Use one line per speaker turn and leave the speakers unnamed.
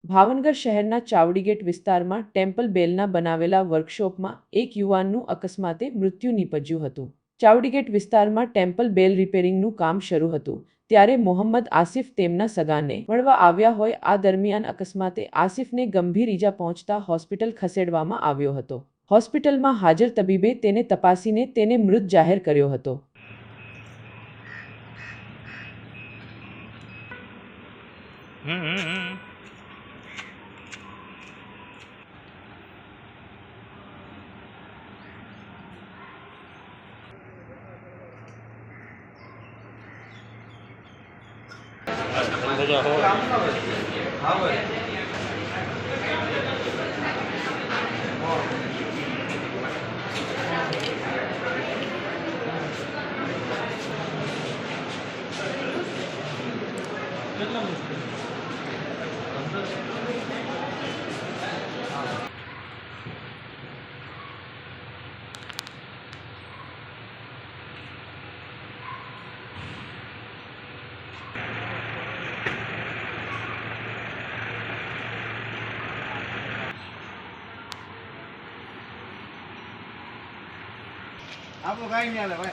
ભાવનગર શહેરના ચાવડીગેટ વિસ્તારમાં ટેમ્પલ બેલના બનાવેલા વર્કશોપમાં એક યુવાનનું અકસ્માતે મૃત્યુ નીપજ્યું હતું। ચાવડીગેટ વિસ્તારમાં ટેમ્પલ બેલ રિપેરિંગનું કામ શરૂ હતું ત્યારે મોહમ્મદ આસિફ તેમના સગાને મળવા આવ્યા હોય આ દરમિયાન અકસ્માતે આસિફને ગંભીર ઈજા પહોંચતા હોસ્પિટલ ખસેડવામાં આવ્યો હતો। હોસ્પિટલમાં હાજર તબીબે તેને તપાસીને તેને મૃત જાહેર કર્યો હતો।
आप लोग आएंगे भाई।